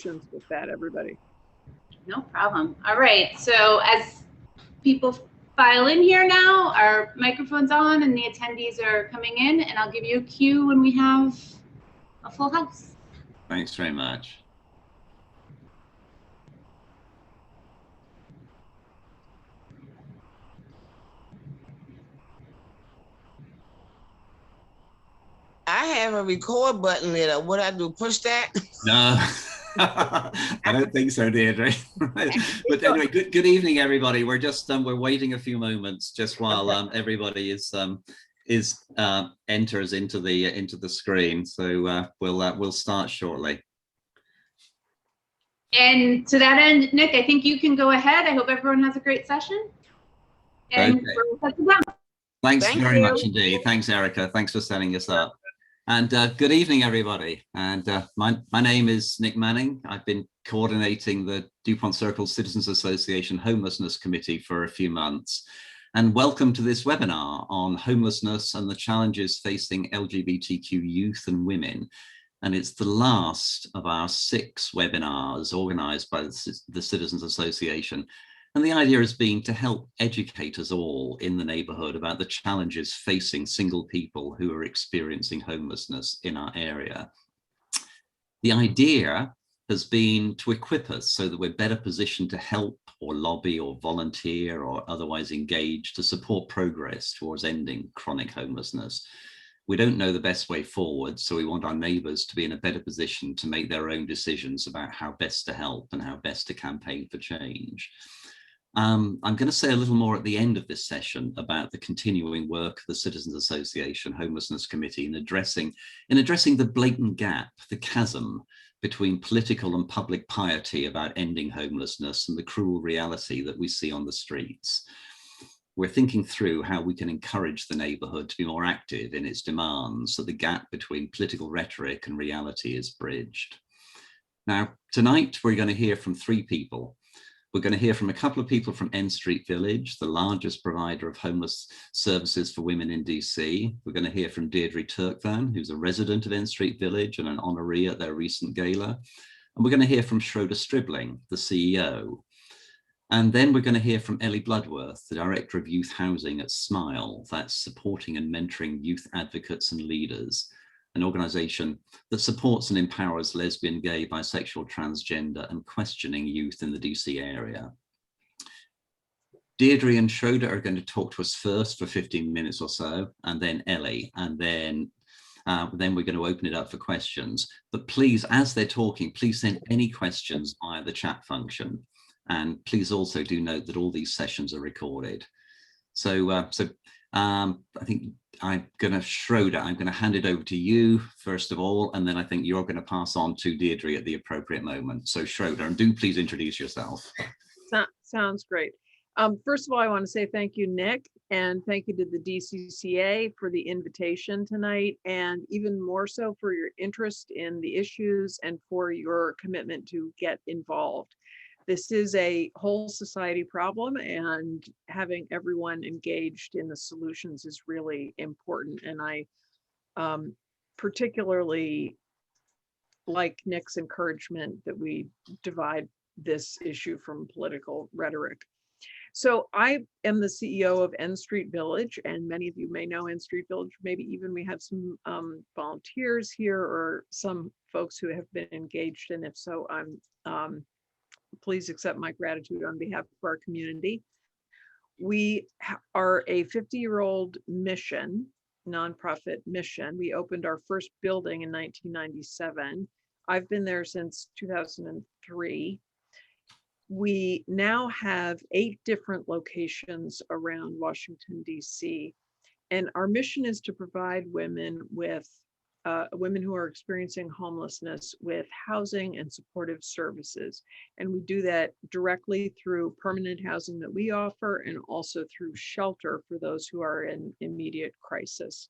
with that, everybody. No problem. All right. So as people file in here now, our microphone's on and the attendees are coming in, and I'll give you a cue when we have a full house. Thanks very much. I have a record button lit up. What I do, push that? No, I don't think so, Deirdre. But anyway, good evening, everybody. We're just we're waiting a few moments just while everybody enters into the screen. So we'll start shortly. And to that end, Nick, I think you can go ahead. I hope everyone has a great session. And Okay. we're down. Thanks very much indeed. Thanks, Erica. Thanks for setting us up. And good evening, everybody. And my name is Nick Manning. I've been coordinating the Dupont Circle Citizens Association Homelessness Committee for a few months. And welcome to this webinar on homelessness and the challenges facing LGBTQ youth and women. And it's the last of our 6 webinars organized by the Citizens Association. And the idea has been to help educate us all in the neighborhood about the challenges facing single people who are experiencing homelessness in our area. The idea has been to equip us so that we're better positioned to help or lobby or volunteer or otherwise engage to support progress towards ending chronic homelessness. We don't know the best way forward, so we want our neighbors to be in a better position to make their own decisions about how best to help and how best to campaign for change. I'm going to say a little more at the end of this session about the continuing work of the Citizens Association Homelessness Committee in addressing the blatant gap, the chasm between political and public piety about ending homelessness and the cruel reality that we see on the streets. We're thinking through how we can encourage the neighborhood to be more active in its demands so the gap between political rhetoric and reality is bridged. Now, tonight we're going to hear from 3 people. We're going to hear from a couple of people from N Street Village, the largest provider of homeless services for women in DC. We're going to hear from Deirdre Turkvan, who's a resident of N Street Village and an honoree at their recent gala. And we're going to hear from Schroeder Stribling, the CEO. And then we're going to hear from Ellie Bloodworth, the Director of Youth Housing at SMILE, that's supporting and mentoring youth advocates and leaders, an organization that supports and empowers lesbian, gay, bisexual, transgender, and questioning youth in the DC area. Deirdre and Schroeder are going to talk to us first for 15 minutes or so, and then Ellie, and then we're going to open it up for questions. But please, as they're talking, please send any questions via the chat function. And please also do note that all these sessions are recorded. So I think Schroeder, I'm going to hand it over to you first of all, and then I think you're going to pass on to Deirdre at the appropriate moment. So Schroeder, and do please introduce yourself. Sounds great. First of all, I want to say thank you, Nick, and thank you to the DCCA for the invitation tonight, and even more so for your interest in the issues and for your commitment to get involved. This is a whole society problem, and having everyone engaged in the solutions is really important. And I particularly like Nick's encouragement that we divide this issue from political rhetoric. So I am the CEO of N Street Village, and many of you may know N Street Village. Maybe even we have some volunteers here or some folks who have been engaged, and if so, I'm please accept my gratitude on behalf of our community. We are a 50-year-old mission, nonprofit mission. We opened our first building in 1997. I've been there since 2003. We now have 8 different locations around Washington, DC. And our mission is to provide women who are experiencing homelessness with housing and supportive services. And we do that directly through permanent housing that we offer and also through shelter for those who are in immediate crisis.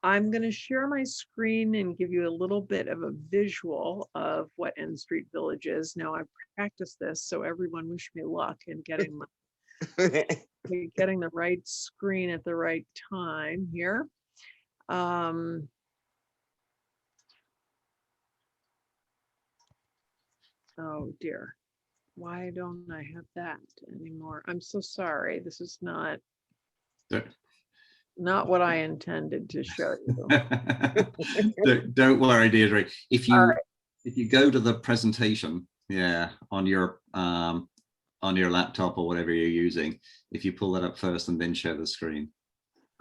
I'm going to share my screen and give you a little bit of a visual of what N Street Village is. Now, I've practiced this, so everyone wish me luck in getting the right screen at the right time here. Oh dear. Why don't I have that anymore? I'm so sorry. This is not what I intended to show you. Don't worry, Deirdre. If All you right. if you go to the presentation, on your laptop or whatever you're using, if you pull that up first and then share the screen.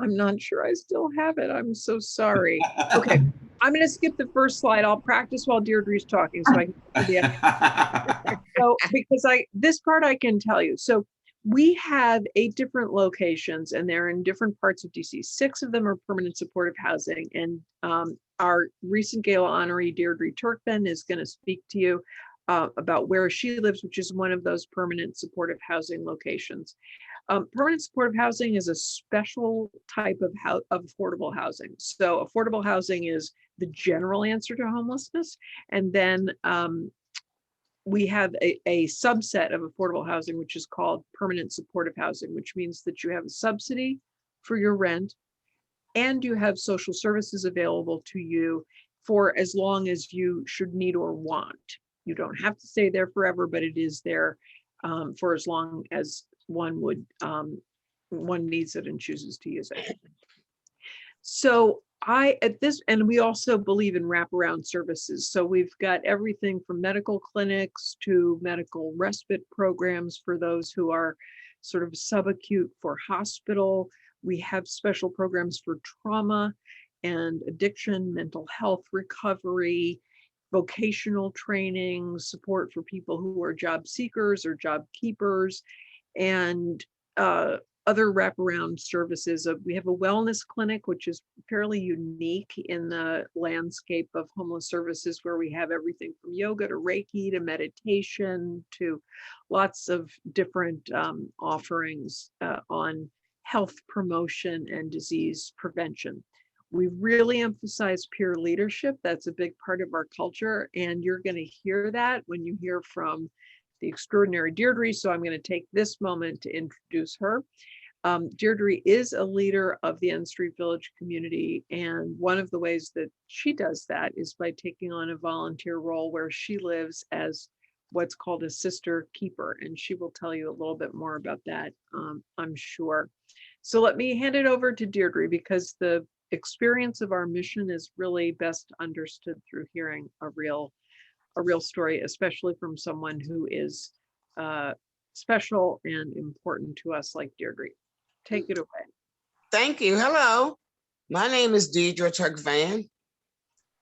I'm not sure I still have it. I'm so sorry. Okay, I'm going to skip the first slide. I'll practice while Deirdre's talking so I can get to the end. So, because this part I can tell you. So we have 8 different locations and they're in different parts of DC. 6 of them are permanent supportive housing. And our recent gala honoree, Deirdre Turkben, is going to speak to you about where she lives, which is one of those permanent supportive housing locations. Permanent supportive housing is a special type of affordable housing. So affordable housing is the general answer to homelessness. And then we have a subset of affordable housing, which is called permanent supportive housing, which means that you have a subsidy for your rent and you have social services available to you for as long as you should need or want. You don't have to stay there forever, but it is there for as long as one needs it and chooses to use it. So and we also believe in wraparound services. So we've got everything from medical clinics to medical respite programs for those who are sort of subacute for hospital. We have special programs for trauma and addiction, mental health recovery, vocational training, support for people who are job seekers or job keepers, and other wraparound services. We have a wellness clinic, which is fairly unique in the landscape of homeless services, where we have everything from yoga to Reiki to meditation to lots of different offerings on health promotion and disease prevention. We really emphasize peer leadership. That's a big part of our culture, and you're going to hear that when you hear from the extraordinary Deirdre. So I'm going to take this moment to introduce her. Deirdre is a leader of the N Street Village community, and one of the ways that she does that is by taking on a volunteer role where she lives as what's called a sister keeper, and she will tell you a little bit more about that, I'm sure. So let me hand it over to Deirdre, because the experience of our mission is really best understood through hearing a real story, especially from someone who is special and important to us like Deirdre. Take it away. Thank you. Hello. My name is Deirdre Turkvan.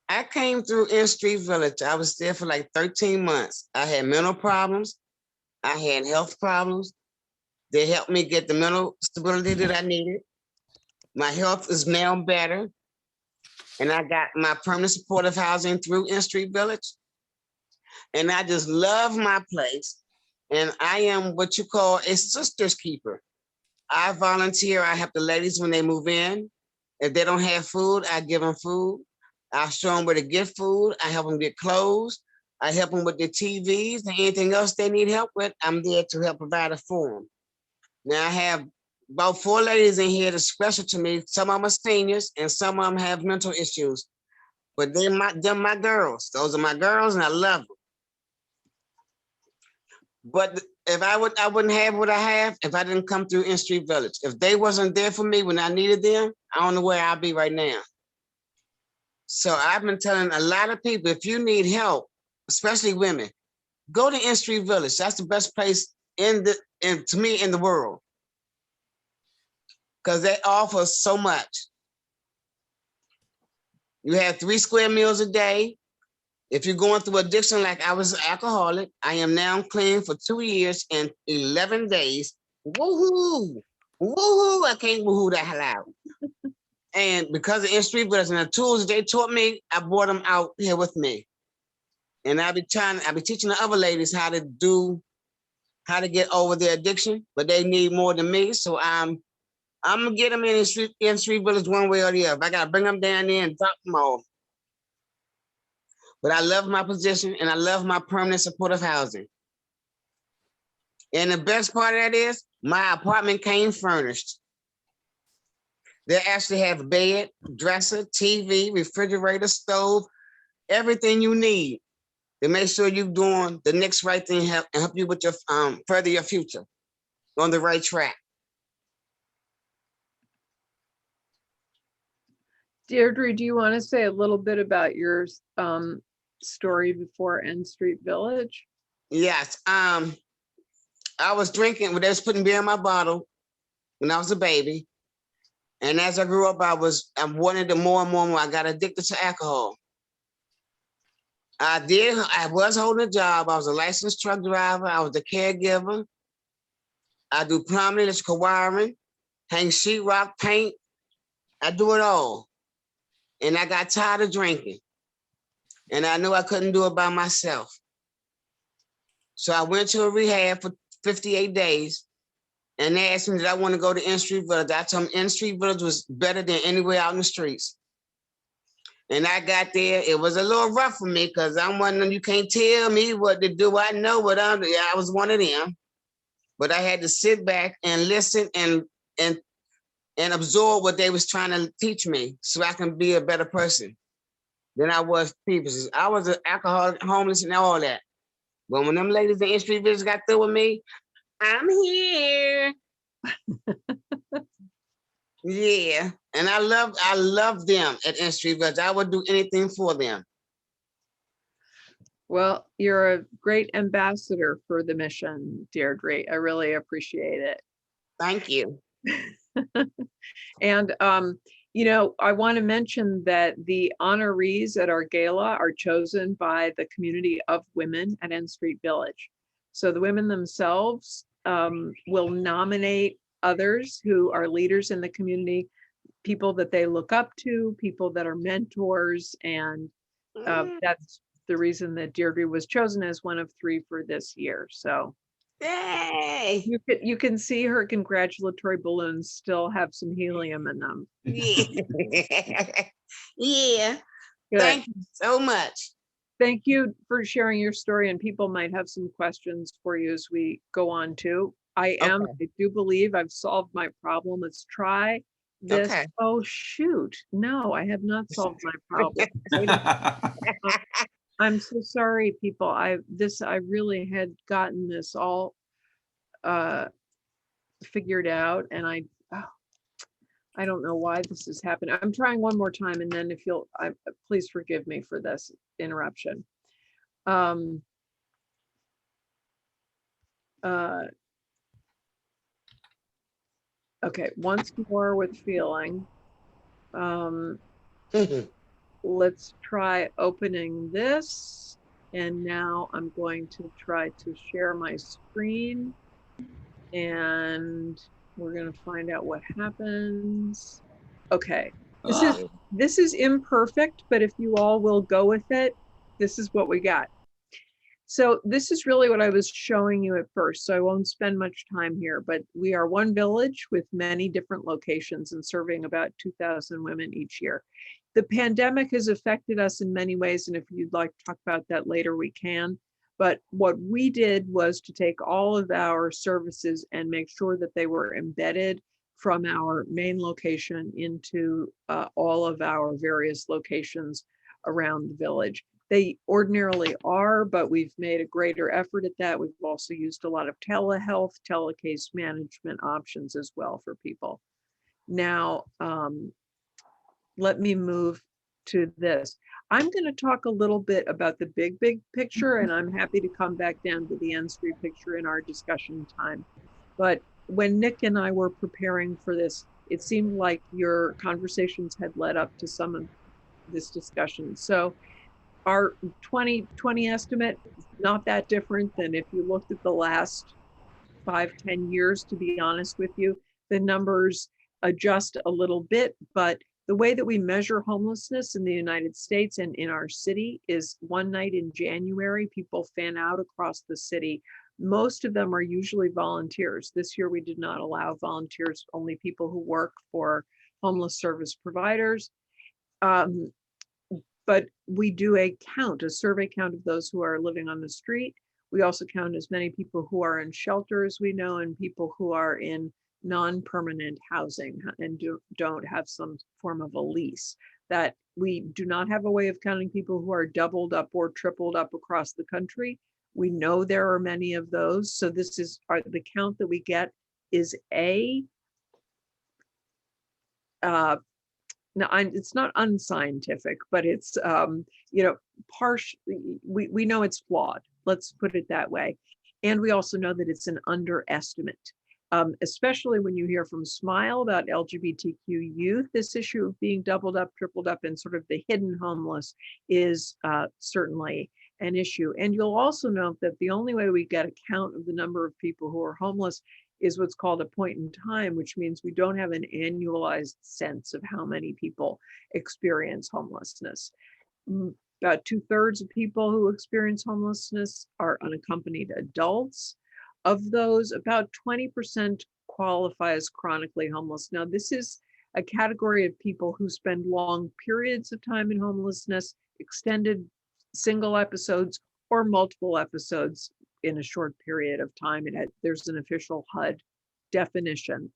I came through N Street Village. I was there for like 13 months. I had mental problems. I had health problems. They helped me get the mental stability that I needed. My health is now better. And I got my permanent supportive housing through N Street Village. And I just love my place. And I am what you call a sister's keeper. I volunteer. I help the ladies when they move in. If they don't have food, I give them food. I show them where to get food. I help them get clothes. I help them with their TVs and anything else they need help with. I'm there to help provide it for them. Now I have about 4 ladies in here that's special to me. Some of them are seniors and some of them have mental issues. But they're my girls. Those are my girls and I love them. But if I wouldn't have what I have if I didn't come through N Street Village. If they wasn't there for me when I needed them, I don't know where I'll be right now. So I've been telling a lot of people, if you need help, especially women, go to N Street Village. That's the best place to me in the world. Because they offer so much. You have 3 square meals a day. If you're going through addiction, like I was an alcoholic, I am now clean for 2 years and 11 days. Woohoo! Woohoo! I can't woohoo that hell out. And because of N Street Village and the tools they taught me, I brought them out here with me. And I'll be teaching the other ladies how to get over their addiction, but they need more than me. So I'm gonna get them in N Street Village one way or the other. I gotta bring them down there and drop them off. But I love my position and I love my permanent supportive housing. And the best part of that is my apartment came furnished. They actually have a bed, dresser, TV, refrigerator, stove, everything you need. to make sure you're doing the next right thing and help you with your further your future on the right track. Deirdre, do you want to say a little bit about your story before N Street Village? Yes. I was drinking when they was putting beer in my bottle when I was a baby. And as I grew up, I wanted it more and more and more. I got addicted to alcohol. I was holding a job. I was a licensed truck driver. I was a caregiver. I do plumbing, electrical wiring, hang sheetrock, paint. I do it all. And I got tired of drinking. And I knew I couldn't do it by myself. So I went to a rehab for 58 days. And they asked me, did I want to go to N Street Village? I told them N Street Village was better than anywhere out in the streets. And I got there. It was a little rough for me because I'm one of them, you can't tell me what to do. I know what I'm doing. I was one of them. But I had to sit back and listen and absorb what they was trying to teach me so I can be a better person than I was previously. I was an alcoholic, homeless, and all that. But when them ladies in N Street Village got through with me, I'm here. Yeah. And I love them at N Street Village. I would do anything for them. Well, you're a great ambassador for the mission, Deirdre. I really appreciate it. Thank you. And, you know, I want to mention that the honorees at our gala are chosen by the community of women at N Street Village. So the women themselves will nominate others who are leaders in the community, people that they look up to, people that are mentors. And that's the reason that Deirdre was chosen as one of 3 for this year. So Yay. you can see her congratulatory balloons still have some helium in them. Yeah. Yeah. Good. Thank you so much. Thank you for sharing your story, and people might have some questions for you as we go on too. I do believe I've solved my problem. Let's try this. Okay. Oh, shoot. No, I have not solved my problem. I'm so sorry, people. I really had gotten this all figured out, and I don't know why this has happened. I'm trying one more time, and then if you'll, please forgive me for this interruption. Okay, once more with feeling. Let's try opening this. And now I'm going to try to share my screen. And we're going to find out what happens. Okay, this is imperfect, but if you all will go with it, this is what we got. So this is really what I was showing you at first, so I won't spend much time here, but we are one village with many different locations and serving about 2,000 women each year. The pandemic has affected us in many ways, and if you'd like to talk about that later, we can. But what we did was to take all of our services and make sure that they were embedded from our main location into all of our various locations around the village. They ordinarily are, but we've made a greater effort at that. We've also used a lot of telehealth, telecase management options as well for people. Now, let me move to this. I'm going to talk a little bit about the big picture, and I'm happy to come back down to the N Street picture in our discussion time. But when Nick and I were preparing for this, it seemed like your conversations had led up to some of this discussion. So our 2020 estimate is not that different than if you looked at the last 5-10 years, to be honest with you. The numbers adjust a little bit, but the way that we measure homelessness in the United States and in our city is one night in January, people fan out across the city. Most of them are usually volunteers. This year we did not allow volunteers, only people who work for homeless service providers. But we do a survey count of those who are living on the street. We also count as many people who are in shelter, as we know, and people who are in non-permanent housing and don't have some form of a lease. that we do not have a way of counting people who are doubled up or tripled up across the country. We know there are many of those. So this is the count that we get is no, it's not unscientific, but it's, partially, we know it's flawed. Let's put it that way. And we also know that it's an underestimate, especially when you hear from Smile about LGBTQ youth. This issue of being doubled up, tripled up, and sort of the hidden homeless is certainly an issue. And you'll also note that the only way we get a count of the number of people who are homeless is what's called a point in time, which means we don't have an annualized sense of how many people experience homelessness. About 2/3 of people who experience homelessness are unaccompanied adults. Of those, about 20% qualify as chronically homeless. Now, this is a category of people who spend long periods of time in homelessness, extended single episodes or multiple episodes in a short period of time. And there's an official HUD definition.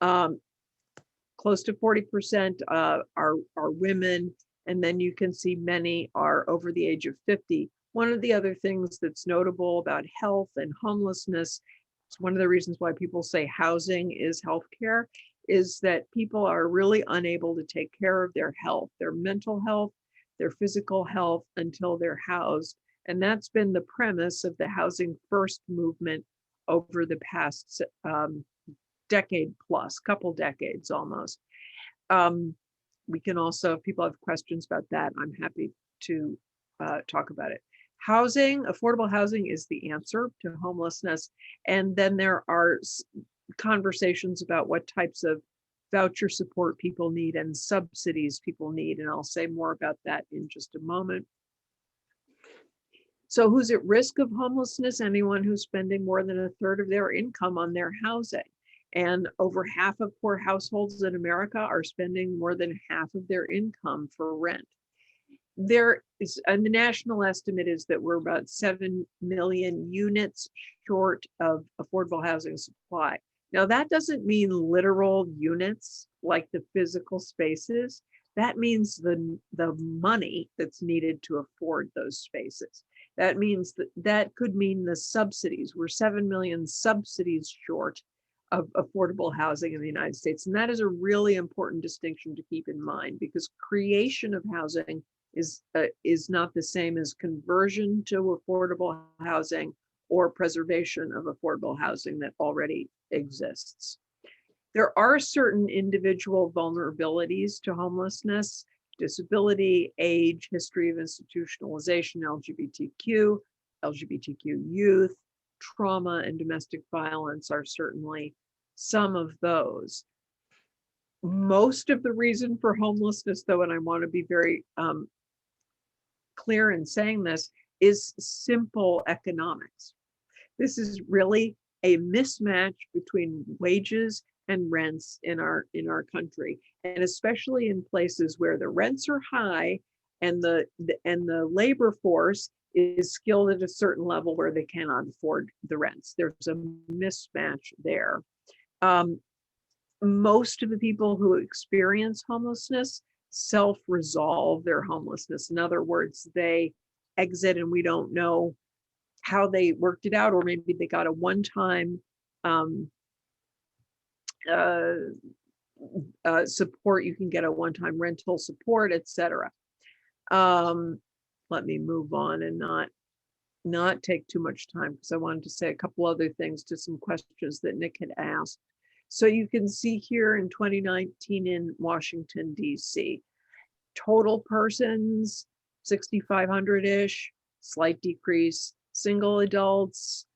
Close to 40% are women, and then you can see many are over the age of 50. One of the other things that's notable about health and homelessness, it's one of the reasons why people say housing is healthcare, is that people are really unable to take care of their health, their mental health, their physical health, until they're housed. And that's been the premise of the Housing First movement over the past decade plus, couple decades almost. We can also, if people have questions about that, I'm happy to talk about it. Housing, affordable housing is the answer to homelessness. And then there are conversations about what types of voucher support people need and subsidies people need. And I'll say more about that in just a moment. So who's at risk of homelessness? Anyone who's spending more than 1/3 of their income on their housing. And over half of poor households in America are spending more than half of their income for rent. There is, and the national estimate is that we're about 7 million units short of affordable housing supply. Now, that doesn't mean literal units like the physical spaces. That means the money that's needed to afford those spaces. That means that could mean the subsidies. We're 7 million subsidies short of affordable housing in the United States. And that is a really important distinction to keep in mind, because creation of housing is not the same as conversion to affordable housing or preservation of affordable housing that already exists. There are certain individual vulnerabilities to homelessness: disability, age, history of institutionalization, LGBTQ youth, trauma, and domestic violence are certainly some of those. Most of the reason for homelessness, though, and I want to be very clear in saying this, is simple economics. This is really a mismatch between wages and rents in our country, and especially in places where the rents are high and the labor force is skilled at a certain level where they cannot afford the rents. There's a mismatch there. Most of the people who experience homelessness self-resolve their homelessness. In other words, they exit and we don't know how they worked it out, or maybe they got a one-time support. You can get a one-time rental support, etc. Let me move on and not take too much time, because I wanted to say a couple other things to some questions that Nick had asked. So you can see here in 2019 in Washington, DC, total persons, 6,500-ish, slight decrease. Single adults,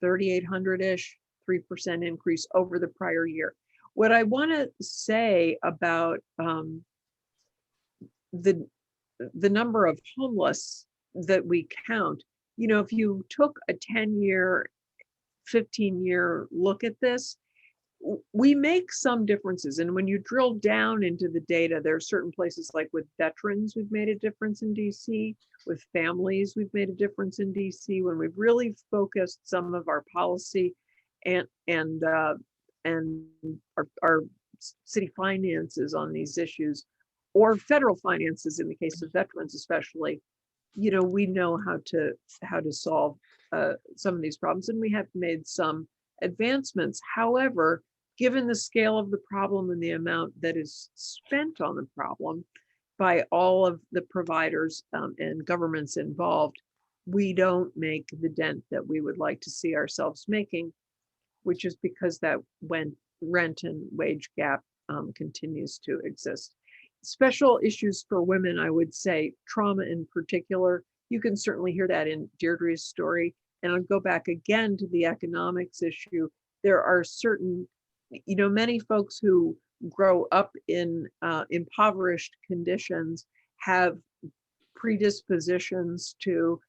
3,800-ish, 3% increase over the prior year. What I want to say about the number of homeless that we count, if you took a 10-year, 15-year look at this, we make some differences. And when you drill down into the data, there are certain places, like with veterans, we've made a difference in DC. With families, we've made a difference in DC. When we've really focused some of our policy and our city finances on these issues, or federal finances in the case of veterans especially, you know, we know how to solve some of these problems, and we have made some advancements. However, given the scale of the problem and the amount that is spent on the problem by all of the providers and governments involved, we don't make the dent that we would like to see ourselves making, which is because that when rent and wage gap continues to exist. Special issues for women, I would say, trauma in particular. You can certainly hear that in Deirdre's story. And I'll go back again to the economics issue. There are certain, you know, many folks who grow up in impoverished conditions have predispositions to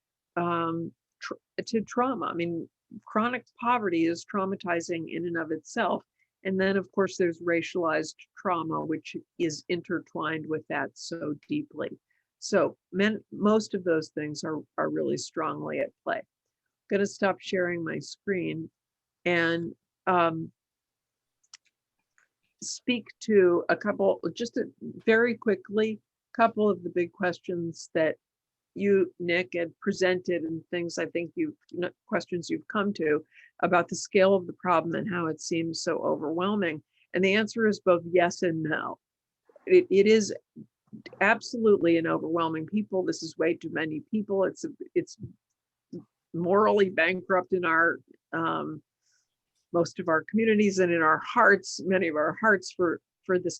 trauma. I mean, chronic poverty is traumatizing in and of itself. And then, of course, there's racialized trauma, which is intertwined with that so deeply. So most of those things are really strongly at play. I'm going to stop sharing my screen and speak to a couple, very quickly, couple of the big questions that you, Nick, had presented, and things I think questions you've come to about the scale of the problem and how it seems so overwhelming. And the answer is both yes and no. It is absolutely an overwhelming people. This is way too many people. It's morally bankrupt in our most of our communities and in our hearts, many of our hearts, for the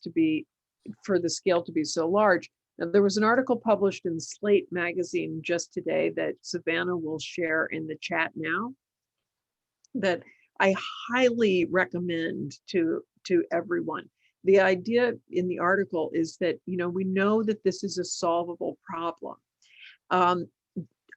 scale to be so large. Now, there was an article published in Slate magazine just today that Savannah will share in the chat now that I highly recommend to everyone. The idea in the article is that, you know, we know that this is a solvable problem.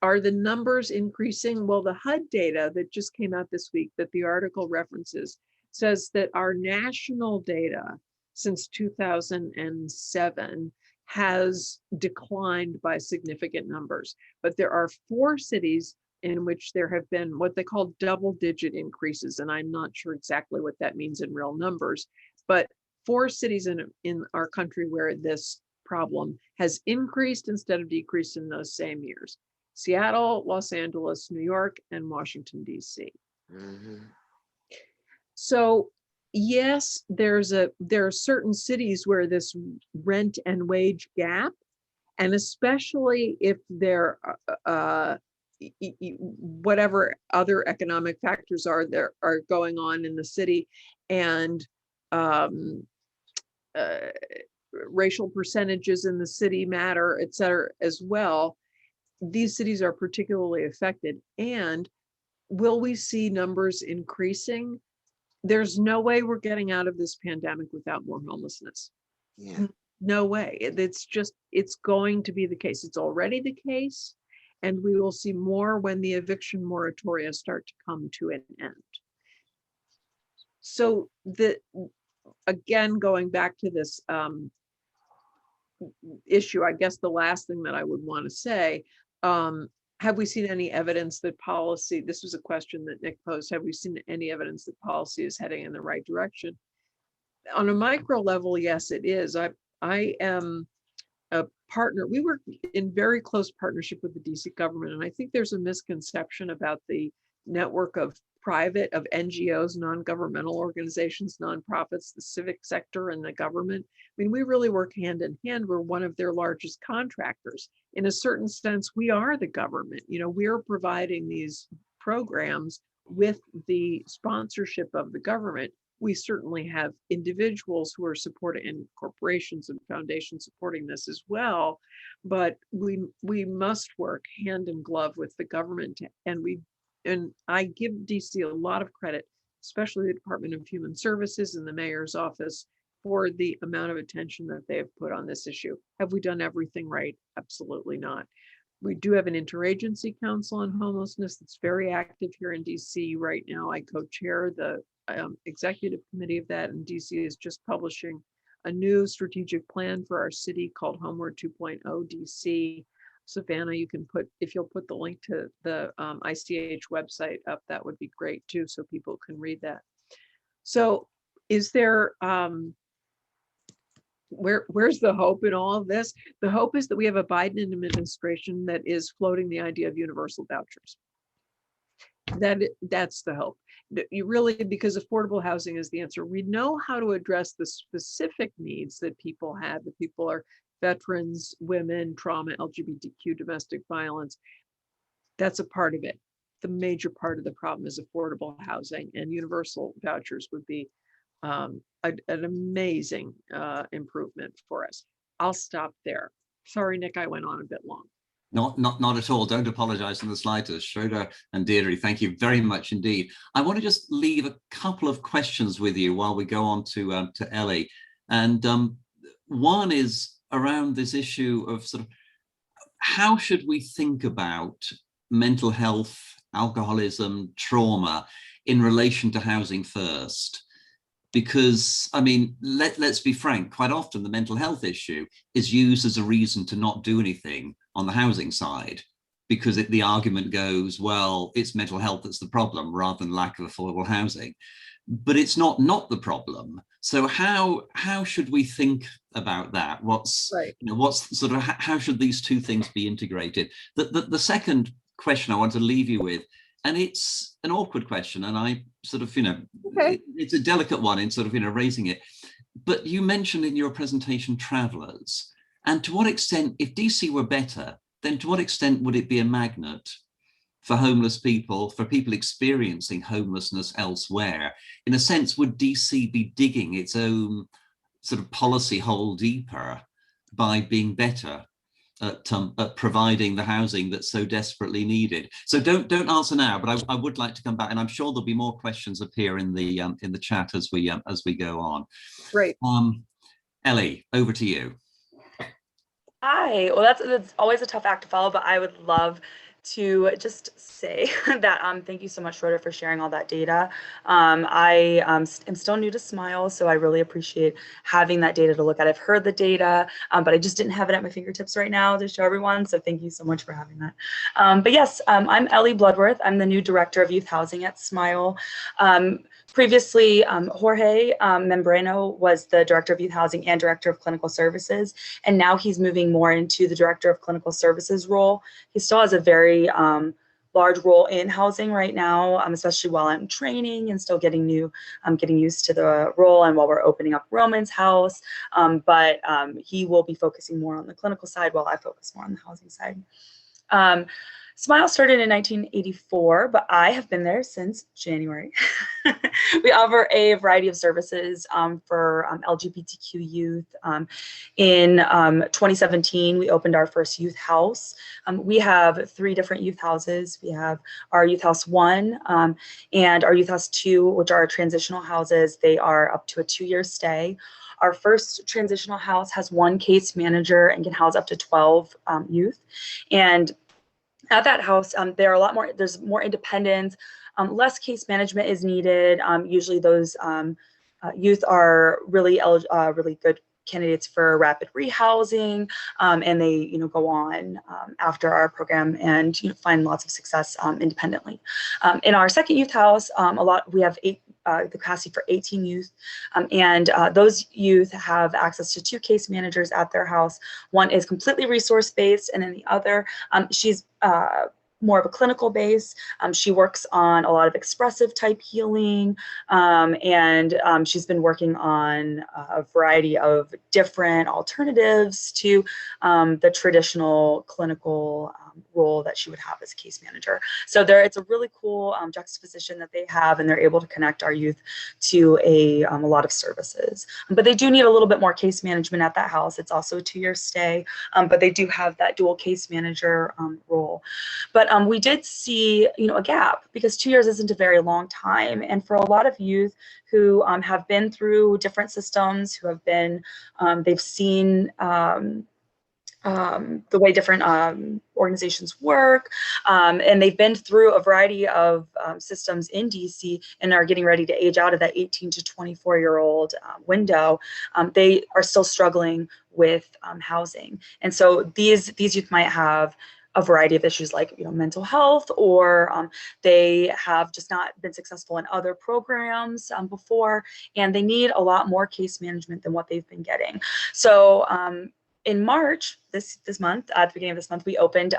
Are the numbers increasing? Well, the HUD data that just came out this week that the article references says that our national data since 2007 has declined by significant numbers. But there are 4 cities in which there have been what they call double-digit increases. And I'm not sure exactly what that means in real numbers, but 4 cities in our country where this problem has increased instead of decreased in those same years: Seattle, Los Angeles, New York, and Washington, D.C. Mm-hmm. So yes, there are certain cities where this rent and wage gap, and especially if there whatever other economic factors are going on in the city, and racial percentages in the city matter, et cetera, as well. These cities are particularly affected. And will we see numbers increasing? There's no way we're getting out of this pandemic without more homelessness. Yeah. No way. It's going to be the case. It's already the case. And we will see more when the eviction moratoria start to come to an end. So again, going back to this issue, I guess the last thing that I would want to say, have we seen any evidence that policy, this was a question that Nick posed, have we seen any evidence that policy is heading in the right direction? On a micro level, yes, it is. I am a partner. We work in very close partnership with the DC government, and I think there's a misconception about the network of NGOs, non-governmental organizations, nonprofits, the civic sector, and the government. I mean, we really work hand in hand. We're one of their largest contractors. In a certain sense, we are the government. You know, we're providing these programs with the sponsorship of the government. We certainly have individuals who are supporting, and corporations and foundations supporting this as well, but we must work hand in glove with the government. And I give DC a lot of credit, especially the Department of Human Services and the mayor's office, for the amount of attention that they have put on this issue. Have we done everything right? Absolutely not. We do have an interagency council on homelessness that's very active here in DC right now. I co-chair the executive committee of that, and DC is just publishing a new strategic plan for our city called Homeward 2.0 DC. Savannah, you can if you'll put the link to the ICH website up, that would be great too, so people can read that. So is there, where's the hope in all of this? The hope is that we have a Biden administration that is floating the idea of universal vouchers. That's the hope. You really, because affordable housing is the answer. We know how to address the specific needs that people have. That people are veterans, women, trauma, LGBTQ, domestic violence. That's a part of it. The major part of the problem is affordable housing, and universal vouchers would be an amazing improvement for us. I'll stop there. Sorry, Nick, I went on a bit long. Not at all. Don't apologize in the slightest. Schroeder and Deirdre, thank you very much indeed. I want to just leave a couple of questions with you while we go on to Ellie. And one is around this issue of sort of how should we think about mental health, alcoholism, trauma in relation to housing first? Because, I mean, let's be frank, quite often the mental health issue is used as a reason to not do anything on the housing side, because the argument goes, well, it's mental health that's the problem rather than lack of affordable housing. But it's not the problem. So how should we think about that? What's right. What's sort of, how should these two things be integrated? The second question I want to leave you with, and it's an awkward question, and I sort of, okay, it's a delicate one in sort of, raising it. But you mentioned in your presentation travelers, and to what extent, if DC were better, then to what extent would it be a magnet for homeless people, for people experiencing homelessness elsewhere? In a sense, would DC be digging its own sort of policy hole deeper by being better at providing the housing that's so desperately needed? So don't answer now, but I would like to come back, and I'm sure there'll be more questions appear in the chat as we go on. Great. Ellie, over to you. Hi. Well, that's always a tough act to follow, but I would love to just say that thank you so much, Schroeder, for sharing all that data. I am still new to Smile, so I really appreciate having that data to look at. I've heard the data, but I just didn't have it at my fingertips right now to show everyone, so thank you so much for having that. But yes, I'm Ellie Bloodworth. I'm the new Director of Youth Housing at Smile. Previously, Jorge Membrano was the Director of Youth Housing and Director of Clinical Services, and now he's moving more into the Director of Clinical Services role. He still has a very large role in housing right now, especially while I'm training and still getting used to the role, and while we're opening up Roman's house. But he will be focusing more on the clinical side while I focus more on the housing side. Smile started in 1984, but I have been there since January. We offer a variety of services for LGBTQ youth. In 2017, we opened our first youth house. We have 3 different youth houses. We have our Youth House 1 and our Youth House 2, which are transitional houses. They are up to a 2-year stay. Our first transitional house has 1 case manager and can house up to 12 youth. And at that house, there's more independence, less case management is needed. Usually those youth are really good candidates for rapid rehousing, and they go on after our program and find lots of success independently. In our second youth house, we have the capacity for 18 youth, and those youth have access to 2 case managers at their house. One is completely resource-based, and then the other, she's more of a clinical base. She works on a lot of expressive type healing, and she's been working on a variety of different alternatives to the traditional clinical role that she would have as a case manager. So it's a really cool juxtaposition that they have, and they're able to connect our youth to a lot of services. But they do need a little bit more case management at that house. It's also a 2-year stay, but they do have that dual case manager role. But we did see a gap, because 2 years isn't a very long time, and for a lot of youth who have been through different systems, who have been they've seen the way different organizations work, and they've been through a variety of systems in DC and are getting ready to age out of that 18 to 24-year-old window. They are still struggling with housing, and so these youth might have a variety of issues like, mental health, or they have just not been successful in other programs before, and they need a lot more case management than what they've been getting. So in March, this month, at the beginning of this month, we opened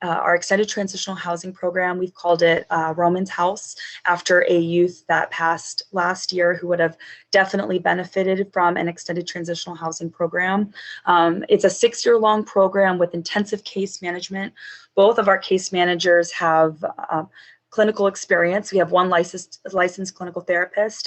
our extended transitional housing program. We've called it Roman's House, after a youth that passed last year who would have definitely benefited from an extended transitional housing program. It's a 6-year-long program with intensive case management. Both of our case managers have clinical experience. We have one licensed clinical therapist,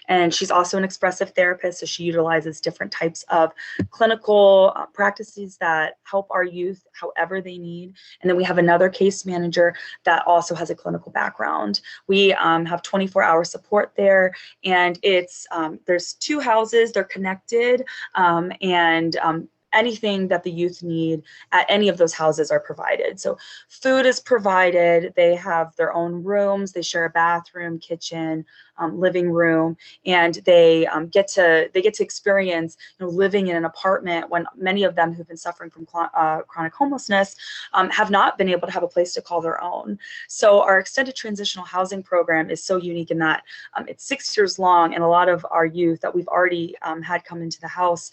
and she's also an expressive therapist, so she utilizes different types of clinical practices that help our youth however they need. And then we have another case manager that also has a clinical background. We have 24-hour support there, and it's there's 2 houses, they're connected, and anything that the youth need at any of those houses are provided. So food is provided, they have their own rooms, they share a bathroom, kitchen, living room, and they get to experience living in an apartment, when many of them who've been suffering from chronic homelessness have not been able to have a place to call their own. So our extended transitional housing program is so unique in that it's 6 years long, and a lot of our youth that we've already had come into the house,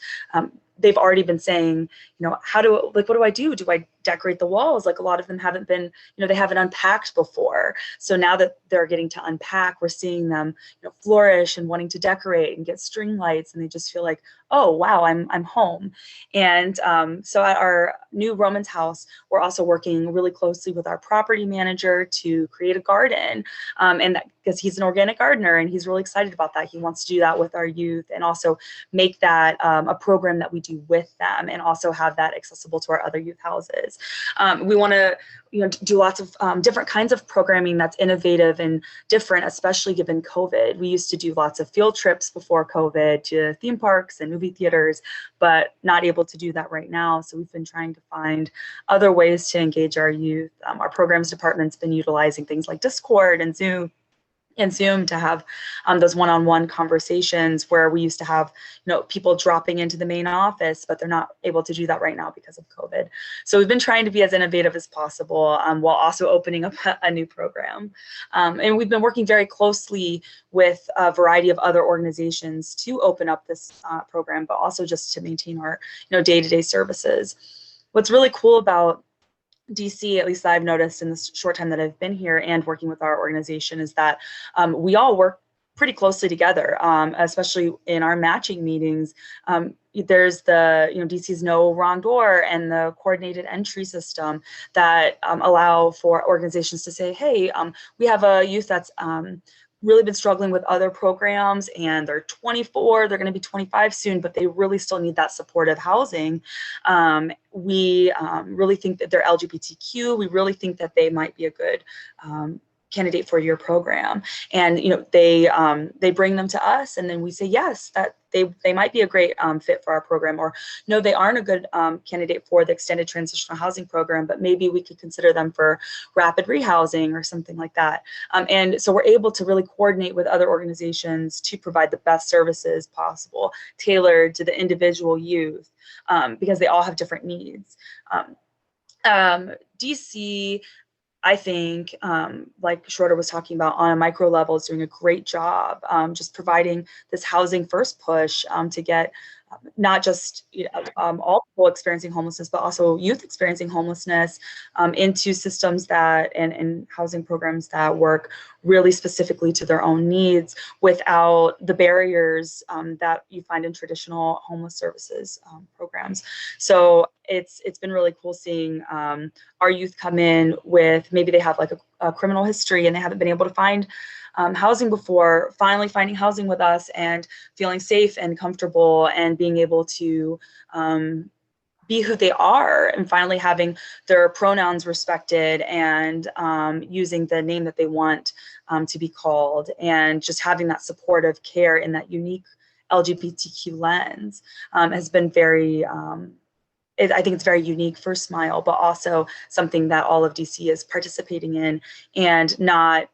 they've already been saying, what do I do? Do I decorate the walls? Like, a lot of them haven't been, they haven't unpacked before. So now that they're getting to unpack, we're seeing them, flourish and wanting to decorate and get string lights, and they just feel like, oh wow, I'm home. And so at our new Roman's House, we're also working really closely with our property manager to create a garden, and that because he's an organic gardener and he's really excited about that. He wants to do that with our youth, and also make that a program that we do with them, and also have that accessible to our other youth houses. We want to do lots of different kinds of programming that's innovative and different, especially given COVID. We used to do lots of field trips before COVID to theme parks and movie theaters, but not able to do that right now. So we've been trying to find other ways to engage our youth. Our programs department's been utilizing things like Discord and Zoom to have those one-on-one conversations, where we used to have people dropping into the main office, but they're not able to do that right now because of COVID. So we've been trying to be as innovative as possible, while also opening up a new program. And we've been working very closely with a variety of other organizations to open up this program, but also just to maintain our day-to-day services. What's really cool about DC, at least I've noticed in this short time that I've been here and working with our organization, is that we all work pretty closely together, especially in our matching meetings. There's the DC's No Wrong Door and the coordinated entry system that allow for organizations to say, hey, we have a youth that's really been struggling with other programs, and they're 24, they're going to be 25 soon, but they really still need that supportive housing. We really think that they're LGBTQ. We really think that they might be a good candidate for your program, and they bring them to us, and then we say yes, that they might be a great fit for our program, or no, they aren't a good candidate for the extended transitional housing program, but maybe we could consider them for rapid rehousing or something like that. And so we're able to really coordinate with other organizations to provide the best services possible, tailored to the individual youth, because they all have different needs. DC, I think, like Schroeder was talking about, on a micro level, is doing a great job just providing this housing first push to get not just all people experiencing homelessness, but also youth experiencing homelessness into systems that and housing programs that work really specifically to their own needs, without the barriers that you find in traditional homeless services programs. So it's been really cool seeing our youth come in with, maybe they have like a criminal history and they haven't been able to find housing before, finally finding housing with us and feeling safe and comfortable and being able to be who they are, and finally having their pronouns respected, and using the name that they want to be called, and just having that supportive care in that unique LGBTQ lens has been very, I think it's very unique for Smile, but also something that all of DC is participating in and not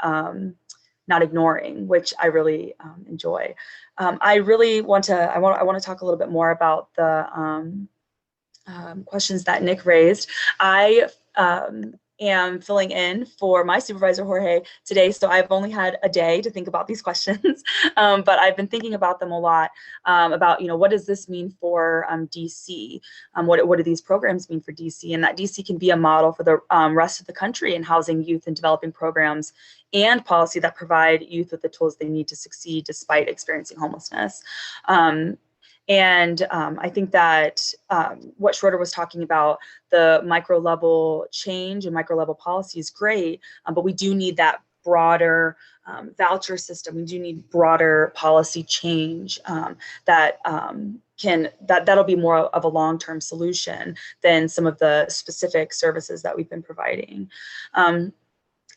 ignoring, which I really enjoy. I really want to talk a little bit more about the questions that Nick raised. I am filling in for my supervisor, Jorge, today. So I've only had a day to think about these questions, but I've been thinking about them a lot, about, what does this mean for DC? What do these programs mean for DC? And that DC can be a model for the rest of the country in housing youth and developing programs and policy that provide youth with the tools they need to succeed despite experiencing homelessness. I think that what Schroeder was talking about, the micro level change and micro level policy is great, but we do need that broader voucher system. We do need broader policy change that'll be more of a long-term solution than some of the specific services that we've been providing.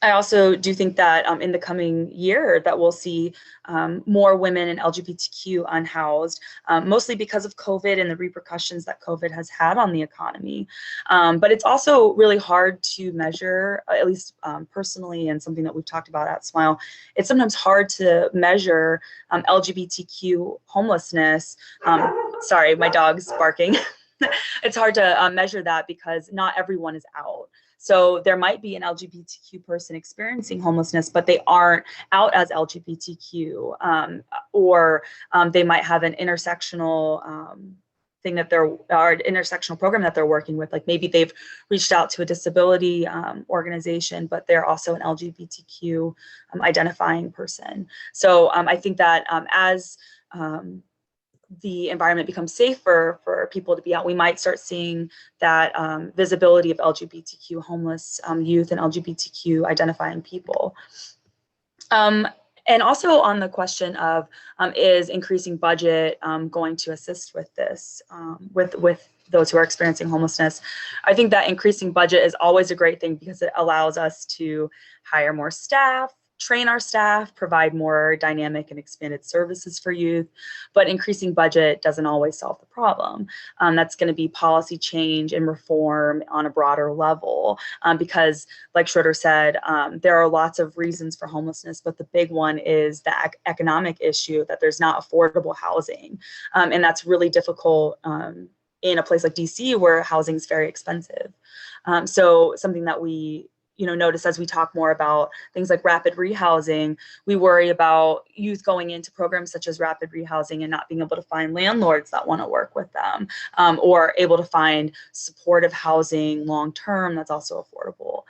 I also do think that in the coming year that we'll see more women and LGBTQ unhoused, mostly because of COVID and the repercussions that COVID has had on the economy. But it's also really hard to measure, at least personally, and something that we've talked about at Smile. It's sometimes hard to measure LGBTQ homelessness. Sorry, my dog's barking. It's hard to measure that because not everyone is out. So there might be an LGBTQ person experiencing homelessness, but they aren't out as LGBTQ, or they might have an intersectional thing that an intersectional program that they're working with. Like maybe they've reached out to a disability organization, but they're also an LGBTQ identifying person. So I think that as the environment becomes safer for people to be out, we might start seeing that visibility of LGBTQ homeless youth and LGBTQ identifying people. And also on the question of is increasing budget going to assist with this, with those who are experiencing homelessness? I think that increasing budget is always a great thing because it allows us to hire more staff, train our staff, provide more dynamic and expanded services for youth, but increasing budget doesn't always solve the problem. That's going to be policy change and reform on a broader level, because like Schroeder said, there are lots of reasons for homelessness, but the big one is the economic issue that there's not affordable housing. And that's really difficult in a place like DC where housing is very expensive. So something that we notice as we talk more about things like rapid rehousing, we worry about youth going into programs such as rapid rehousing and not being able to find landlords that want to work with them, or able to find supportive housing long-term that's also affordable.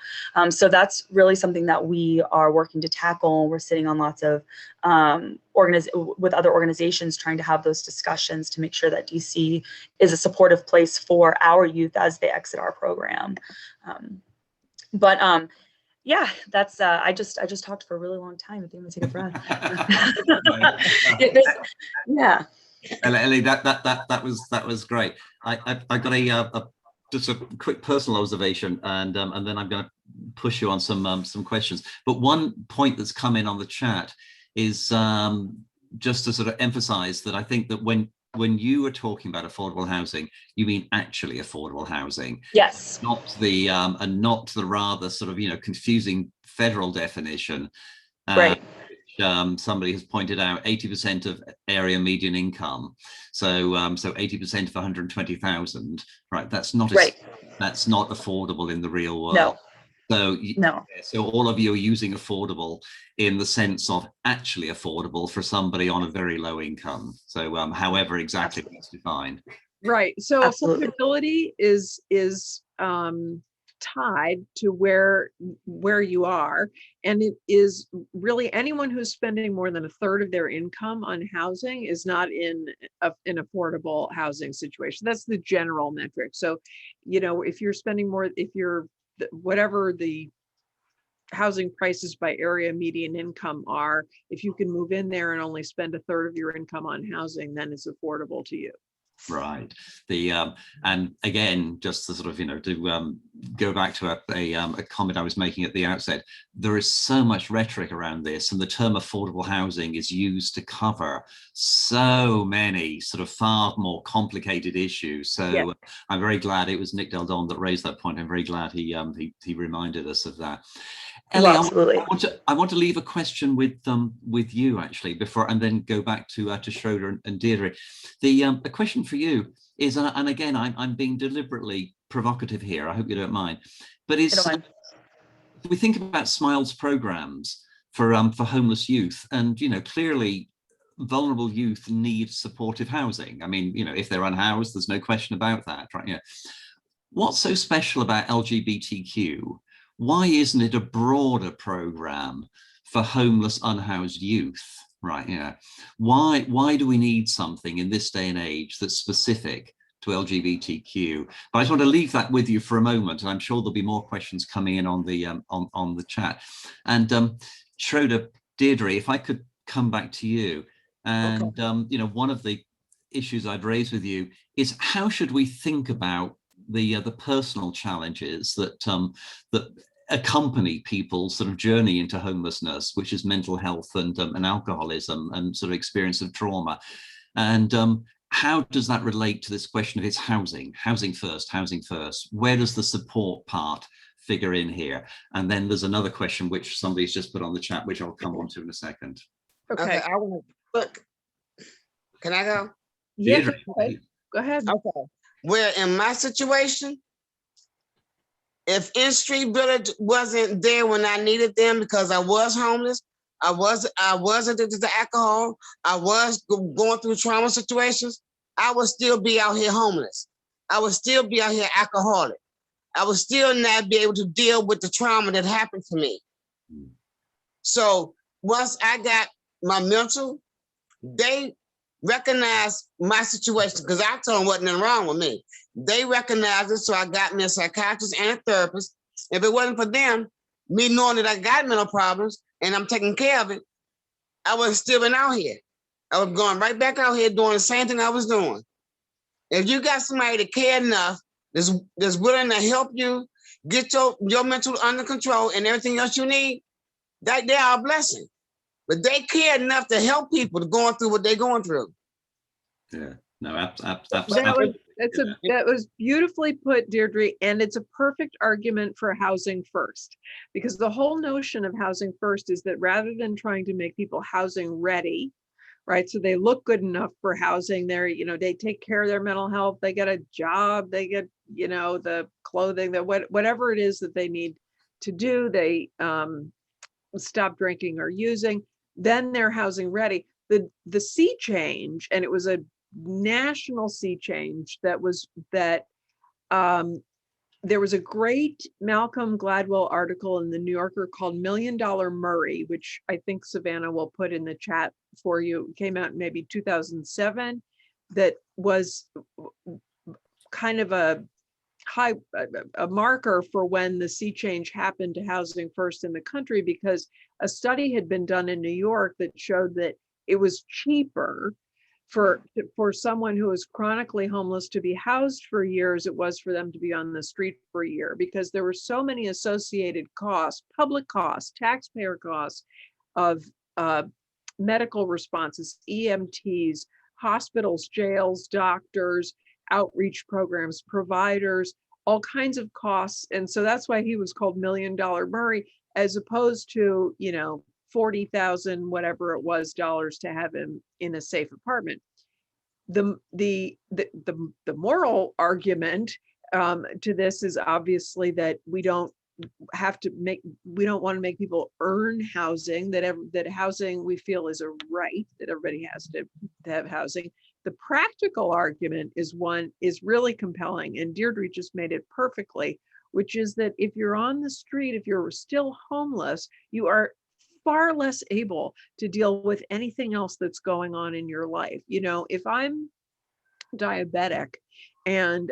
So that's really something that we are working to tackle. We're sitting on lots of with other organizations trying to have those discussions to make sure that DC is a supportive place for our youth as they exit our program. But yeah, that's I just talked for a really long time. I think I'm gonna take a breath. Yeah. Ellie, that was great. I got just a quick personal observation, and then I'm going to push you on some questions. But one point that's come in on the chat is just to sort of emphasize that I think that when you were talking about affordable housing, you mean actually affordable housing. Yes. Not the and not the rather sort of confusing federal definition. Right. Which, somebody has pointed out 80% of area median income. So 80% of 120,000. Right. That's not that's not affordable in the real world. No. So no. So all of you are using affordable in the sense of actually affordable for somebody on a very low income. So however exactly it's defined. Right. So Absolutely. affordability is tied to where you are, and it is really anyone who's spending more than a third of their income on housing is not in an affordable housing situation. That's the general metric. So if you're spending more, if you're whatever the housing prices by area median income are, if you can move in there and only spend a third of your income on housing, then it's affordable to you. Right. And again, just to sort of to go back to a comment I was making at the outset, there is so much rhetoric around this, and the term affordable housing is used to cover so many sort of far more complicated issues. So yeah. I'm very glad it was Nick Del Don that raised that point. I'm very glad he reminded us of that. Ellie, absolutely. I want to leave a question with you actually before, and then go back to Schroeder and Deirdre. The question for you is, and again, I'm being deliberately provocative here, I hope you don't mind, But I don't mind. we think about Smiles programs for homeless youth, and clearly vulnerable youth need supportive housing. I mean, if they're unhoused, there's no question about that, right? What's so special about LGBTQ? Why isn't it a broader program for homeless, unhoused youth? Right? Why do we need something in this day and age that's specific to LGBTQ? But I just want to leave that with you for a moment, and I'm sure there'll be more questions coming in on the chat. And Schroeder, Deirdre, if I could come back to you, and okay. One of the issues I'd raise with you is how should we think about the personal challenges that that accompany people's sort of journey into homelessness, which is mental health and alcoholism and sort of experience of trauma, and how does that relate to this question of its housing first? Where does the support part figure in here? And then there's another question which somebody's just put on the chat, which I'll come on to in a second. Okay. I want to look. Can I go? Yeah, go ahead. Okay. Where in my situation, if In Street Village wasn't there when I needed them because I was homeless, I was addicted to alcohol, I was going through trauma situations, I would still be out here homeless. I would still be out here alcoholic. I would still not be able to deal with the trauma that happened to me. So once I got my mental, they recognized my situation because I told them wasn't nothing wrong with me. They recognized it, so I got me a psychiatrist and a therapist. If it wasn't for them, me knowing that I got mental problems and I'm taking care of it, I would have still been out here. I was going right back out here doing the same thing I was doing. If you got somebody that care enough, that's willing to help you get your mental under control and everything else you need, that they are a blessing. But they care enough to help people going through what they're going through. Yeah, no, absolutely. That was beautifully put, Deirdre, and it's a perfect argument for housing first, because the whole notion of housing first is that rather than trying to make people housing ready, right, so they look good enough for housing, they take care of their mental health, they get a job, they get the clothing, that whatever it is that they need to do, they stop drinking or using, then they're housing ready. The sea change, and it was a national sea change, there was a great Malcolm Gladwell article in the New Yorker called $1 Million Murray, which I think Savannah will put in the chat for you. It came out in maybe 2007. That was kind of a marker for when the sea change happened to housing first in the country, because a study had been done in New York that showed that it was cheaper for someone who is chronically homeless to be housed for years it was for them to be on the street for a year, because there were so many associated costs, public costs, taxpayer costs of medical responses, EMTs, hospitals, jails, doctors, outreach programs, providers, all kinds of costs. And so that's why he was called $1 Million Murray, as opposed to, $40,000, whatever it was, dollars to have him in a safe apartment. The moral argument to this is obviously that we don't want to make people earn housing, that housing we feel is a right, that everybody has to have housing. The practical argument is really compelling, and Deirdre just made it perfectly, which is that if you're on the street, if you're still homeless, you are far less able to deal with anything else that's going on in your life. If I'm diabetic and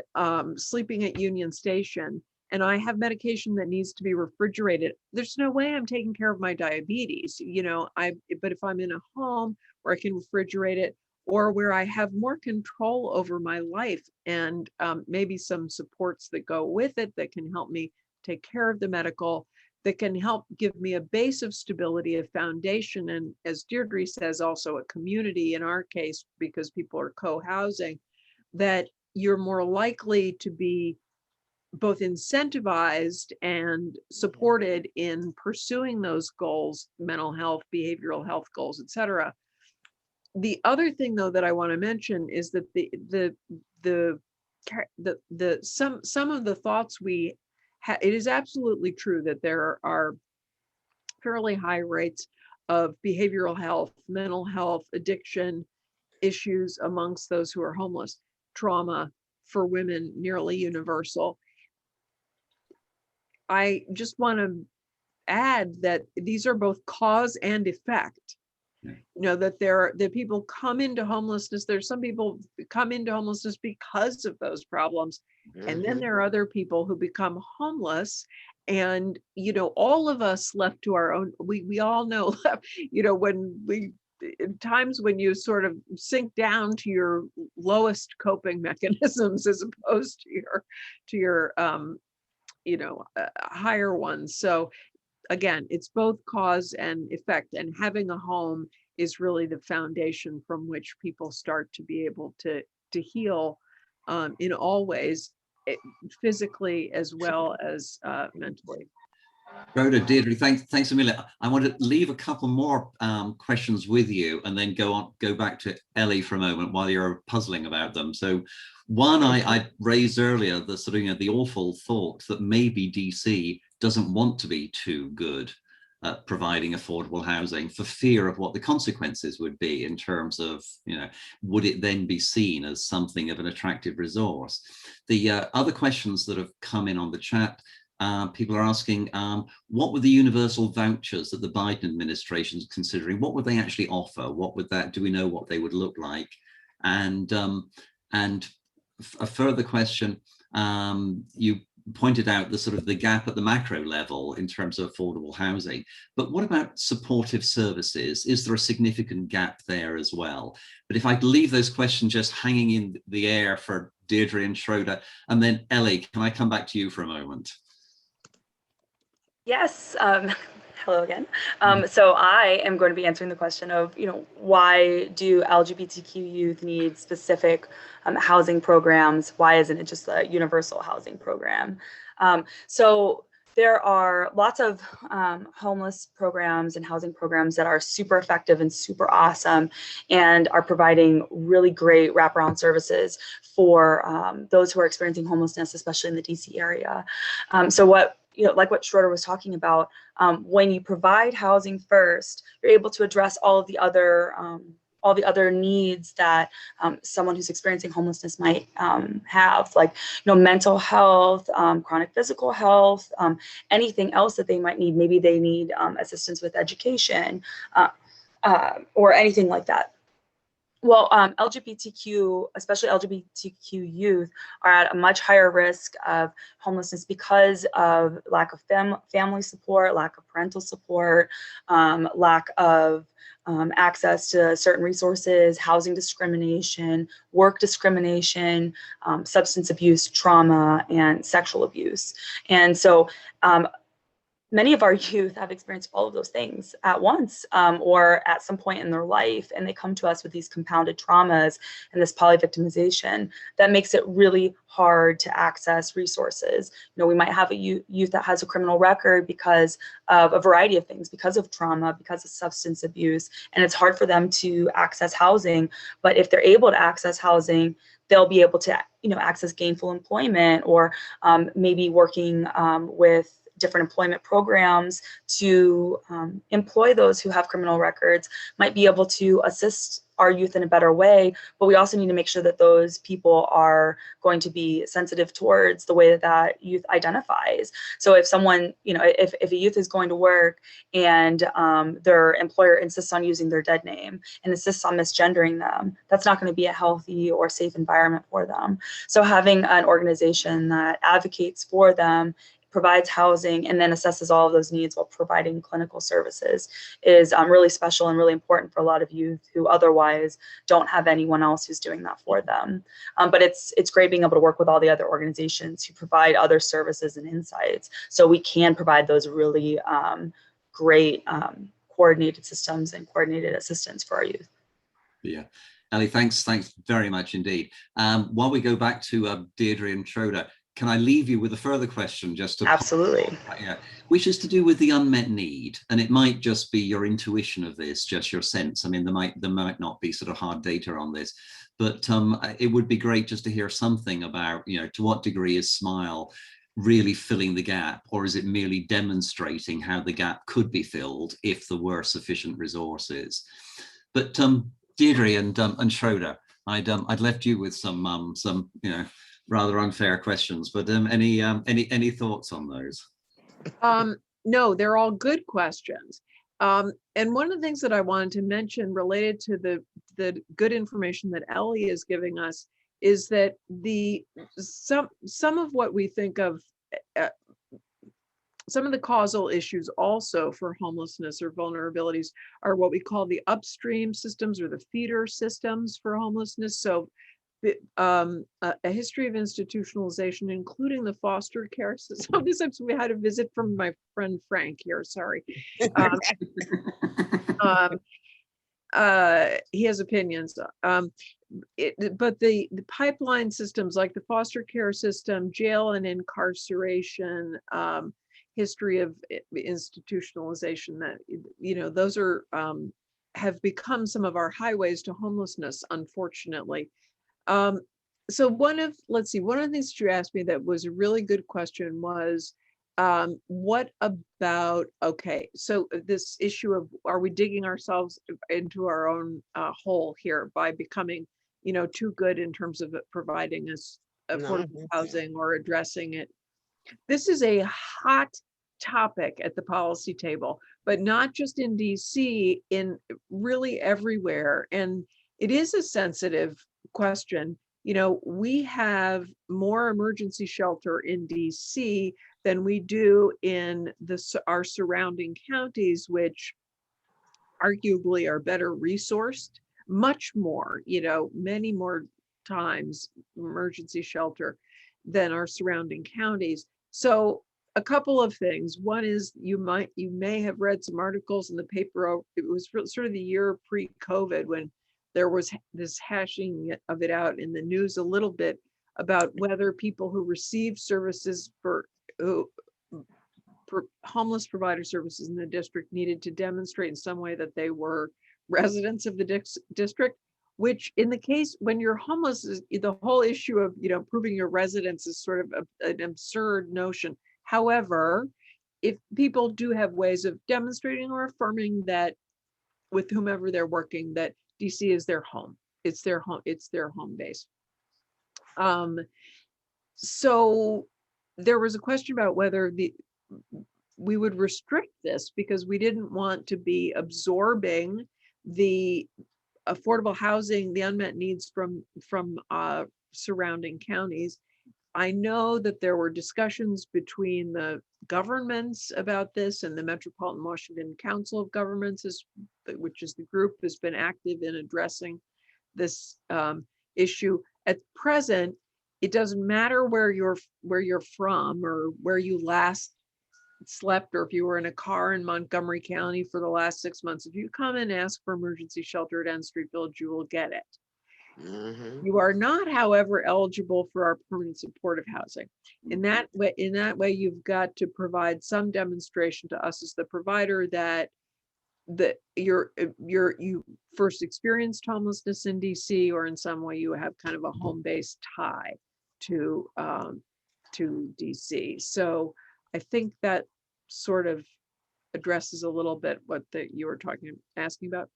sleeping at Union Station and I have medication that needs to be refrigerated, there's no way I'm taking care of my diabetes. But if I'm in a home where I can refrigerate it, or where I have more control over my life and maybe some supports that go with it that can help me take care of the medical, that can help give me a base of stability, a foundation, and as Deirdre says, also a community in our case, because people are co-housing, that you're more likely to be both incentivized and supported in pursuing those goals, mental health, behavioral health goals, et cetera. The other thing, though, that I want to mention is that some of the thoughts we it is absolutely true that there are fairly high rates of behavioral health, mental health, addiction issues amongst those who are homeless. Trauma for women, nearly universal. I just want to add that these are both cause and effect. Yeah. You know, that people come into homelessness. There's some people come into homelessness because of those problems. And then there are other people who become homeless. And, you know, all of us left to our own, we all know, you know, in times when you sort of sink down to your lowest coping mechanisms as opposed to your you know, higher ones. So again, it's both cause and effect, and having a home is really the foundation from which people start to be able to heal in all ways, physically as well as mentally. Rhoda, Deirdre, thanks a million. I want to leave a couple more questions with you and then go back to Ellie for a moment while you're puzzling about them. So one I raised earlier, the sort of, you know, the awful thought that maybe DC doesn't want to be too good at providing affordable housing for fear of what the consequences would be in terms of, you know, would it then be seen as something of an attractive resource? The other questions that have come in on the chat, people are asking, what were the universal vouchers that the Biden administration is considering? What would they actually offer? What would that, do we know what they would look like? And a further question, you pointed out the sort of the gap at the macro level in terms of affordable housing, but what about supportive services? Is there a significant gap there as well? But if I leave those questions just hanging in the air for Deirdre and Schroeder, and then Ellie, can I come back to you for a moment? Yes. Hello again. So I am going to be answering the question of, you know, why do LGBTQ youth need specific housing programs? Why isn't it just a universal housing program? So there are lots of homeless programs and housing programs that are super effective and super awesome and are providing really great wraparound services for those who are experiencing homelessness, especially in the DC area. So what, you know, like what Schroeder was talking about, when you provide housing first, you're able to address all of the other needs that someone who's experiencing homelessness might have, like, you know, mental health, chronic physical health, anything else that they might need. Maybe they need assistance with education or anything like that. Well, LGBTQ, especially LGBTQ youth, are at a much higher risk of homelessness because of lack of family support, lack of parental support, lack of access to certain resources, housing discrimination, work discrimination, substance abuse, trauma, and sexual abuse. And so many of our youth have experienced all of those things at once or at some point in their life, and they come to us with these compounded traumas and this polyvictimization that makes it really hard to access resources. You know, we might have a youth that has a criminal record because of a variety of things, because of trauma, because of substance abuse, and it's hard for them to access housing. But if they're able to access housing, they'll be able to, you know, access gainful employment or maybe working with different employment programs to employ those who have criminal records, might be able to assist our youth in a better way. But we also need to make sure that those people are going to be sensitive towards the way that that youth identifies. So if someone, you know, if a youth is going to work and their employer insists on using their dead name and insists on misgendering them, that's not going to be a healthy or safe environment for them. So having an organization that advocates for them, provides housing, and then assesses all of those needs while providing clinical services is really special and really important for a lot of youth who otherwise don't have anyone else who's doing that for them. But it's great being able to work with all the other organizations who provide other services and insights, so we can provide those really great coordinated systems and coordinated assistance for our youth. Yeah. Ellie, thanks very much indeed. While we go back to Deirdre and Schroeder, can I leave you with a further question just to Absolutely. Yeah, which is to do with the unmet need, and it might just be your intuition of this, just your sense. I mean, there might not be sort of hard data on this, but it would be great just to hear something about, you know, to what degree is SMILE really filling the gap, or is it merely demonstrating how the gap could be filled if there were sufficient resources? But Deirdre and Schroeder, I'd left you with some rather unfair questions, but any thoughts on those? No, they're all good questions. And one of the things that I wanted to mention related to the good information that Ellie is giving us is that some of what we think of, some of the causal issues also for homelessness or vulnerabilities are what we call the upstream systems or the feeder systems for homelessness. So a history of institutionalization, including the foster care system. This is we had a visit from my friend Frank here, sorry. He has opinions. But the pipeline systems like the foster care system, jail and incarceration, history of institutionalization, that, you know, those are have become some of our highways to homelessness, unfortunately. So one of the things that you asked me that was a really good question was, what about, okay, so this issue of, are we digging ourselves into our own hole here by becoming, you know, too good in terms of providing us affordable housing or addressing it? This is a hot topic at the policy table, but not just in DC, in really everywhere. And it is a sensitive question. You know, we have more emergency shelter in DC than we do in our surrounding counties, which arguably are better resourced, much more, you know, many more times emergency shelter than our surrounding counties. So a couple of things. One is you may have read some articles in the paper. It was sort of the year pre-COVID when there was this hashing of it out in the news a little bit about whether people who received services for homeless provider services in the district needed to demonstrate in some way that they were residents of the district, which in the case when you're homeless, is the whole issue of, you know, proving your residence is sort of an absurd notion. However, if people do have ways of demonstrating or affirming that with whomever they're working, that DC is their home, it's their home base. So there was a question about whether we would restrict this because we didn't want to be absorbing the affordable housing, the unmet needs from surrounding counties. I know that there were discussions between the governments about this, and the Metropolitan Washington Council of Governments, which is the group that's been active in addressing this issue. At present, it doesn't matter where you're from or where you last slept, or if you were in a car in Montgomery County for the last 6 months. If you come and ask for emergency shelter at N Street Village, you will get it. You are not, however, eligible for our permanent supportive housing. In that way, you've got to provide some demonstration to us as the provider that you first experienced homelessness in DC, or in some way you have kind of a home-based tie to DC. So I think that sort of addresses a little bit what you were asking about.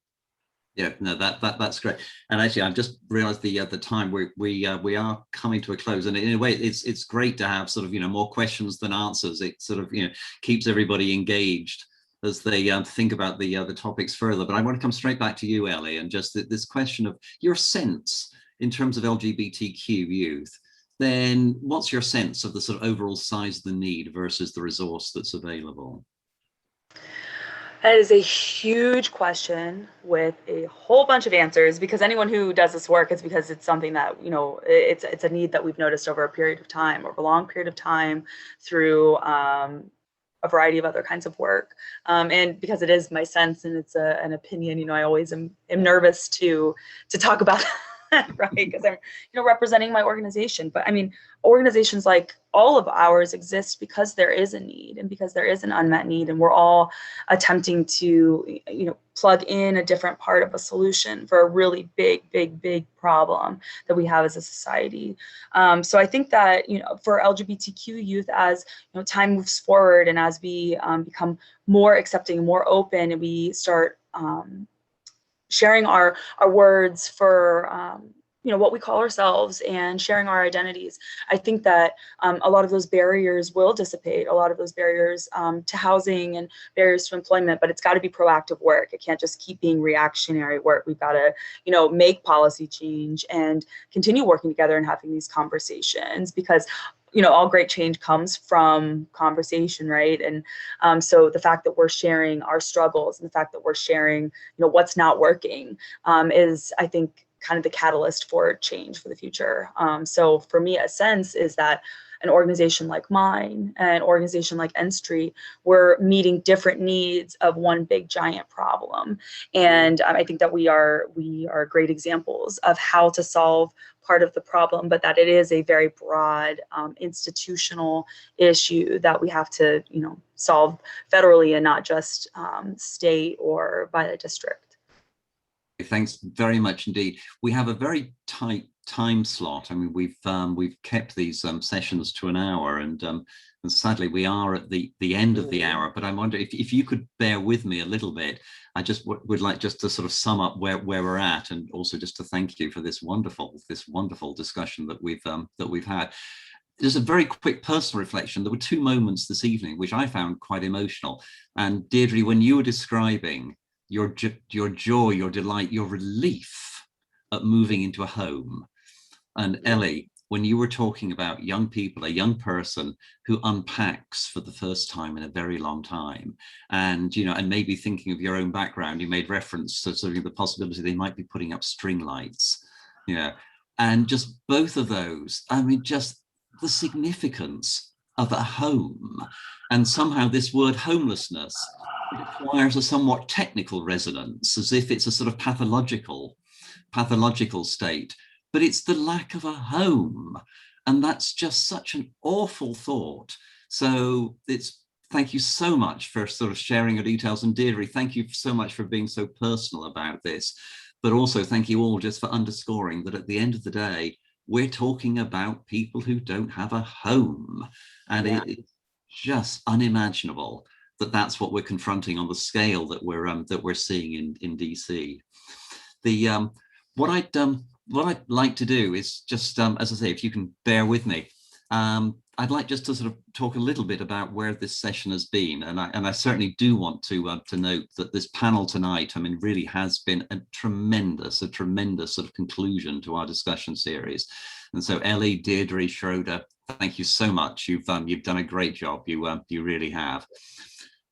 Yeah, no, that's great. And actually, I've just realized the time we are coming to a close, and in a way, it's great to have sort of, you know, more questions than answers. It sort of, you know, keeps everybody engaged as they think about the topics further. But I want to come straight back to you, Ellie, and just this question of your sense in terms of LGBTQ youth. Then, what's your sense of the sort of overall size of the need versus the resource that's available? That is a huge question with a whole bunch of answers, because anyone who does this work, it's because it's something that, you know, it's a need that we've noticed over a period of time, over a long period of time, through a variety of other kinds of work. And because it is my sense and it's an opinion, you know, I always am nervous to talk about right? Because I'm, representing my organization. But I mean, organizations like all of ours exist because there is a need and because there is an unmet need, and we're all attempting to, plug in a different part of a solution for a really big problem that we have as a society. So I think that, for LGBTQ youth, as time moves forward and as we become more accepting, more open, and we start sharing our words for what we call ourselves and sharing our identities, I think that a lot of those barriers will dissipate, a lot of those barriers to housing and barriers to employment, but it's got to be proactive work. It can't just keep being reactionary work. We've got to, make policy change and continue working together and having these conversations, because all great change comes from conversation, right? And so the fact that we're sharing our struggles and the fact that we're sharing, what's not working is, I think, kind of the catalyst for change for the future. So for me, a sense is that an organization like mine, an organization like N Street, we're meeting different needs of one big giant problem. And I think that we are great examples of how to solve part of the problem, but that it is a very broad institutional issue that we have to, solve federally and not just state or by the district. Thanks very much indeed. We have a very tight time slot. I mean, we've kept these sessions to an hour, and sadly we are at the end of the hour. But I wonder if you could bear with me a little bit. I just would like just to sort of sum up where we're at, and also just to thank you for this wonderful discussion that we've had. Just a very quick personal reflection. There were two moments this evening which I found quite emotional. And Deirdre, when you were describing your joy, your delight, your relief at moving into a home, and Ellie, when you were talking about young people, a young person who unpacks for the first time in a very long time, and and maybe thinking of your own background, you made reference to sort of the possibility they might be putting up string lights, and just both of those, I mean, just the significance of a home. And somehow this word homelessness requires a somewhat technical resonance, as if it's a sort of pathological state, but it's the lack of a home. And that's just such an awful thought. So thank you so much for sort of sharing your details. And Deirdre, thank you so much for being so personal about this. But also thank you all just for underscoring that at the end of the day, we're talking about people who don't have a home. And it's just unimaginable that that's what we're confronting on the scale that we're seeing in DC. What I'd like to do is just, as I say, if you can bear with me, I'd like just to sort of talk a little bit about where this session has been, and I certainly do want to note that this panel tonight, I mean, really has been a tremendous sort of conclusion to our discussion series. And so, Ellie, Deirdre, Schroeder, thank you so much. You've done a great job. You really have.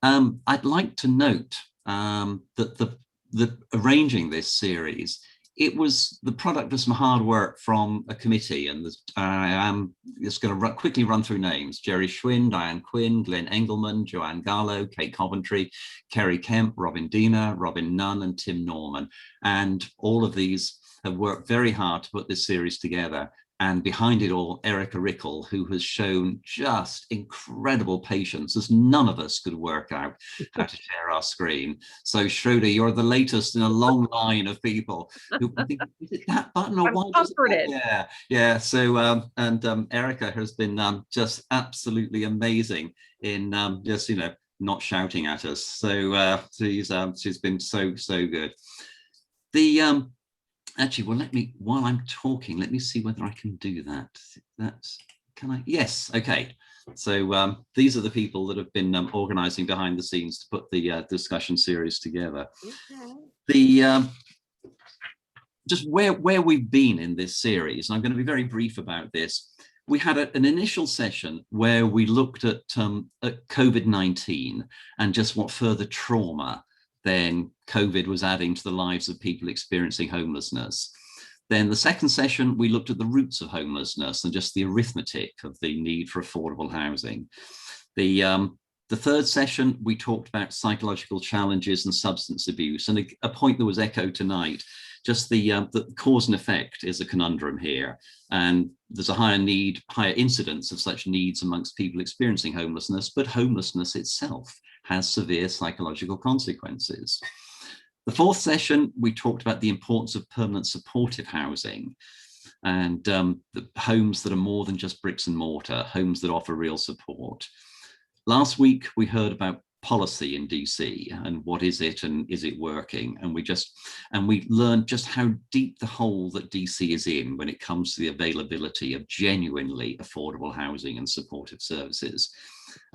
I'd like to note that the arranging this series, it was the product of some hard work from a committee, and I am just going to quickly run through names: Jerry Schwinn, Diane Quinn, Glenn Engelman, Joanne Gallo, Kate Coventry, Kerry Kemp, Robin Dina, Robin Nunn, and Tim Norman. And all of these have worked very hard to put this series together. And behind it all, Erica Rickle, who has shown just incredible patience, as none of us could work out how to share our screen. So Schroeder, you're the latest in a long line of people who think, is it that button or why does it? Yeah. So Erica has been just absolutely amazing in just not shouting at us. So she's been so good. Actually, well, while I'm talking, let me see whether I can do that. Can I? Yes, okay. So these are the people that have been organizing behind the scenes to put the discussion series together. Okay. Just where we've been in this series, and I'm going to be very brief about this. We had an initial session where we looked at COVID-19 and just what further trauma then COVID was adding to the lives of people experiencing homelessness. Then the second session, we looked at the roots of homelessness and just the arithmetic of the need for affordable housing. The third session, we talked about psychological challenges and substance abuse, and a point that was echoed tonight, just the cause and effect is a conundrum here. And there's a higher incidence of such needs amongst people experiencing homelessness, but homelessness itself has severe psychological consequences. The fourth session, we talked about the importance of permanent supportive housing and the homes that are more than just bricks and mortar, homes that offer real support. Last week, we heard about policy in DC and what is it and is it working? And we learned just how deep the hole that DC is in when it comes to the availability of genuinely affordable housing and supportive services.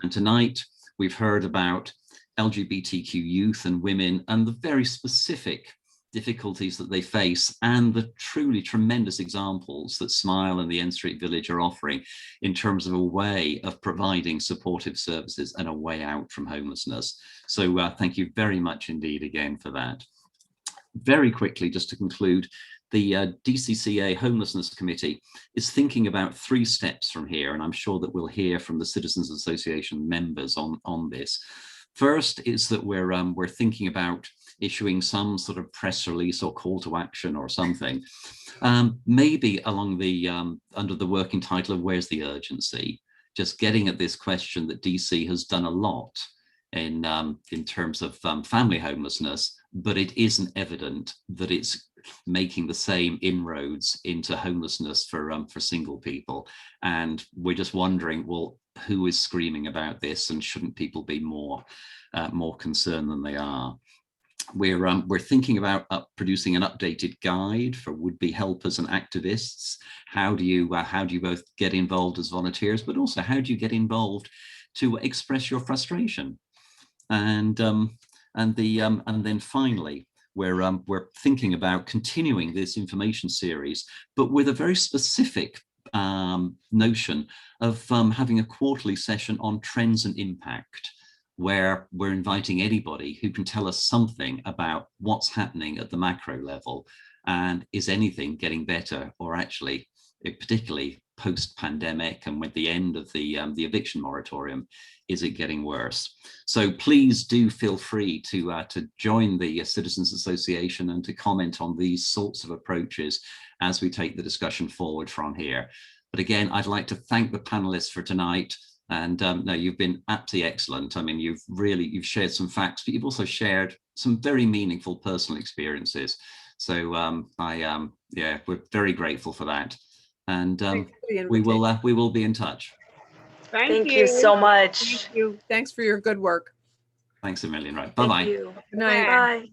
And tonight, we've heard about LGBTQ youth and women and the very specific difficulties that they face and the truly tremendous examples that Smile and the N Street Village are offering in terms of a way of providing supportive services and a way out from homelessness. So thank you very much indeed again for that. Very quickly, just to conclude, the DCCA Homelessness Committee is thinking about 3 steps from here, and I'm sure that we'll hear from the Citizens Association members on this. First is that we're thinking about issuing some sort of press release or call to action or something, maybe along the under the working title of where's the urgency, just getting at this question that DC has done a lot in terms of family homelessness, but it isn't evident that it's making the same inroads into homelessness for single people. And we're just wondering, well, who is screaming about this, and shouldn't people be more concerned than they are? We're thinking about producing an updated guide for would-be helpers and activists. How do you both get involved as volunteers, but also how do you get involved to express your frustration? And then finally, we're thinking about continuing this information series, but with a very specific notion of having a quarterly session on trends and impact, where we're inviting anybody who can tell us something about what's happening at the macro level, and is anything getting better, or actually, particularly post-pandemic and with the end of the eviction moratorium, is it getting worse? So please do feel free to join the Citizens Association and to comment on these sorts of approaches as we take the discussion forward from here. But again, I'd like to thank the panelists for tonight. And no, you've been absolutely excellent. I mean, you've shared some facts, but you've also shared some very meaningful personal experiences. So yeah, we're very grateful for that. And we will be in touch. Thank you so much. Thank you. Thanks for your good work. Thanks a million. Right. Bye-bye. Good night. Bye.